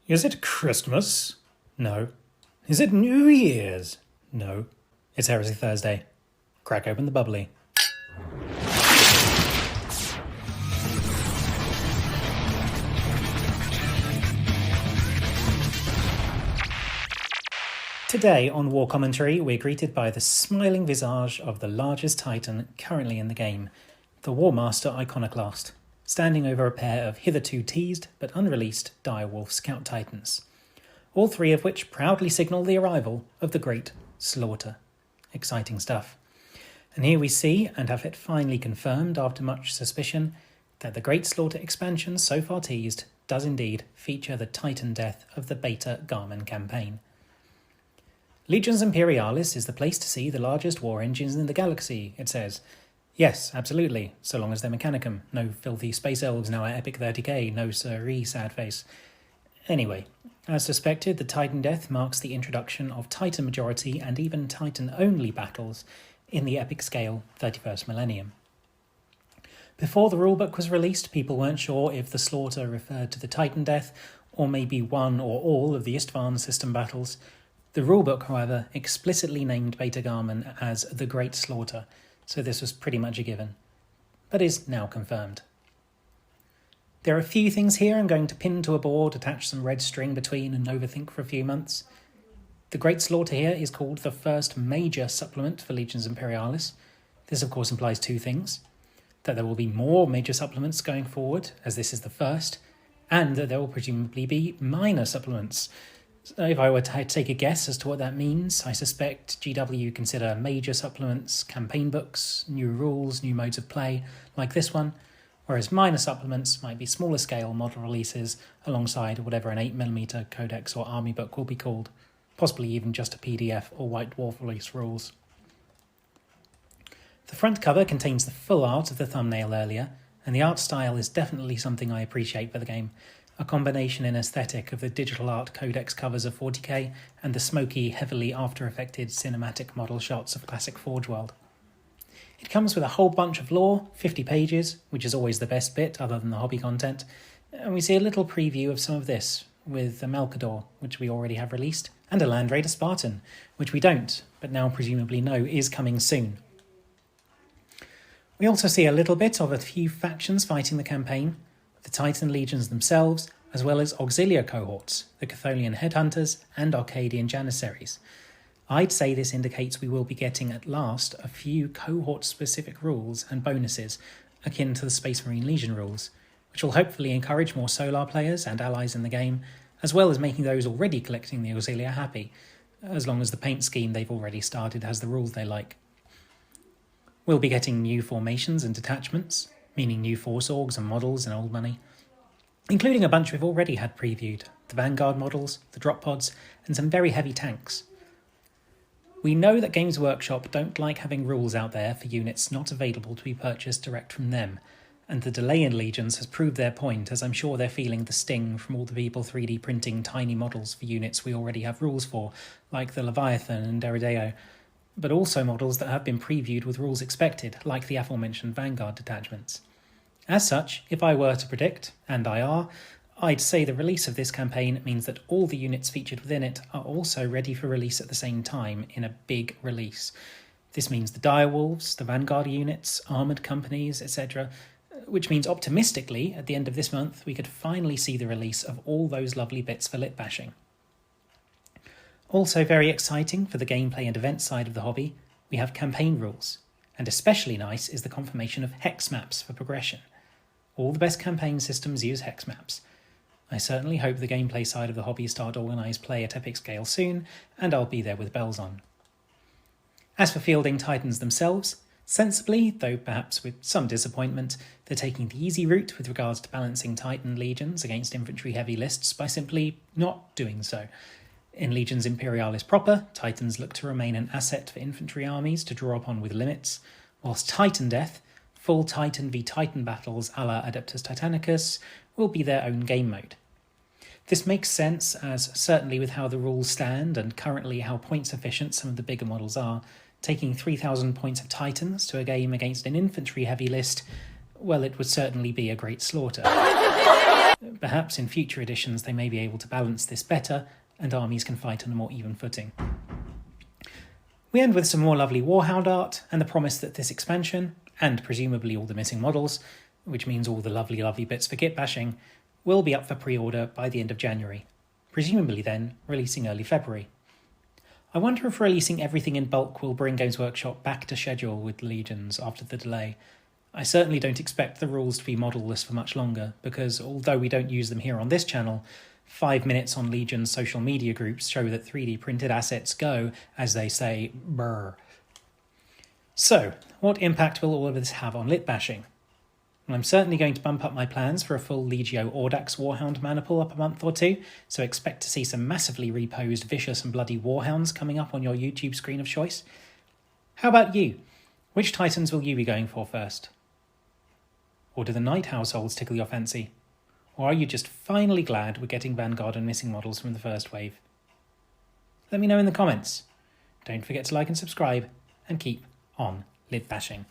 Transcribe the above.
Is it Christmas? No. Is it New Year's? No. It's Heresy Thursday. Crack open the bubbly. Today on WarCommentary, we're greeted by the smiling visage of the largest titan currently in the game, the War Master Iconoclast, standing over a pair of hitherto teased but unreleased direwolf scout titans, all three of which proudly signal the arrival of the Great Slaughter. Exciting stuff. And here we see, and have it finally confirmed after much suspicion, that the Great Slaughter expansion so far teased does indeed feature the titan death of the Beta Garmin campaign. Legions Imperialis is the place to see the largest war engines in the galaxy, it says. Yes, absolutely, so long as they're Mechanicum. No filthy space elves now at Epic 30k, no siree, sad face. Anyway, as suspected, the Titan death marks the introduction of Titan majority and even Titan-only battles in the epic scale 31st millennium. Before the rulebook was released, people weren't sure if the slaughter referred to the Titan death, or maybe one or all of the Istvan system battles. The rulebook, however, explicitly named Beta Garmin as the Great Slaughter, so this was pretty much a given, but is now confirmed. There are a few things here I'm going to pin to a board, attach some red string between and overthink for a few months. The Great Slaughter here is called the first major supplement for Legions Imperialis. This of course implies two things: that there will be more major supplements going forward, as this is the first, and that there will presumably be minor supplements. So if I were to take a guess as to what that means, I suspect GW consider major supplements campaign books, new rules, new modes of play, like this one, whereas minor supplements might be smaller scale model releases alongside whatever an 8mm codex or army book will be called, possibly even just a PDF or White Dwarf release rules. The front cover contains the full art of the thumbnail earlier, and the art style is definitely something I appreciate for the game. A combination in aesthetic of the digital art codex covers of 40k and the smoky, heavily after-effected cinematic model shots of classic Forge World. It comes with a whole bunch of lore, 50 pages, which is always the best bit other than the hobby content, and we see a little preview of some of this, with a Melkador, which we already have released, and a Land Raider Spartan, which we don't, but now presumably know is coming soon. We also see a little bit of a few factions fighting the campaign, the Titan legions themselves, as well as auxiliar cohorts, the Chthonian headhunters and Arcadian janissaries. I'd say this indicates we will be getting at last a few cohort-specific rules and bonuses akin to the Space Marine Legion rules, which will hopefully encourage more Solar players and allies in the game, as well as making those already collecting the auxilia happy, as long as the paint scheme they've already started has the rules they like. We'll be getting new formations and detachments, meaning new Force Orgs and models and old money, including a bunch we've already had previewed, the Vanguard models, the drop pods, and some very heavy tanks. We know that Games Workshop don't like having rules out there for units not available to be purchased direct from them, and the delay in Legions has proved their point, as I'm sure they're feeling the sting from all the people 3D printing tiny models for units we already have rules for, like the Leviathan and Derideo, but also models that have been previewed with rules expected, like the aforementioned Vanguard detachments. As such, if I were to predict, and I are, I'd say the release of this campaign means that all the units featured within it are also ready for release at the same time in a big release. This means the direwolves, the Vanguard units, armoured companies, etc., which means optimistically, at the end of this month, we could finally see the release of all those lovely bits for lit bashing. Also very exciting for the gameplay and event side of the hobby, we have campaign rules, and especially nice is the confirmation of hex maps for progression. All the best campaign systems use hex maps. I certainly hope the gameplay side of the hobby start organised play at epic scale soon, and I'll be there with bells on. As for fielding Titans themselves, sensibly, though perhaps with some disappointment, they're taking the easy route with regards to balancing Titan legions against infantry heavy lists by simply not doing so. In Legions Imperialis proper, Titans look to remain an asset for infantry armies to draw upon with limits, whilst Titan Death, full Titan v Titan battles a la Adeptus Titanicus, will be their own game mode. This makes sense, as certainly with how the rules stand and currently how points efficient some of the bigger models are, taking 3,000 points of Titans to a game against an infantry heavy list, well, it would certainly be a great slaughter. Perhaps in future editions they may be able to balance this better and armies can fight on a more even footing. We end with some more lovely Warhound art and the promise that this expansion, and presumably all the missing models, which means all the lovely bits for kit bashing, will be up for pre-order by the end of January, presumably then releasing early February. I wonder if releasing everything in bulk will bring Games Workshop back to schedule with Legions after the delay. I certainly don't expect the rules to be modelless for much longer, because although we don't use them here on this channel, 5 minutes on Legion's social media groups show that 3D printed assets go, as they say, brr. So, what impact will all of this have on lit bashing? Well, I'm certainly going to bump up my plans for a full Legio Audax Warhound maniple up a month or two, so expect to see some massively reposed vicious and bloody Warhounds coming up on your YouTube screen of choice. How about you? Which Titans will you be going for first? Or do the Knight households tickle your fancy? Or are you just finally glad we're getting Vanguard and missing models from the first wave? Let me know in the comments. Don't forget to like and subscribe, and keep on lit bashing.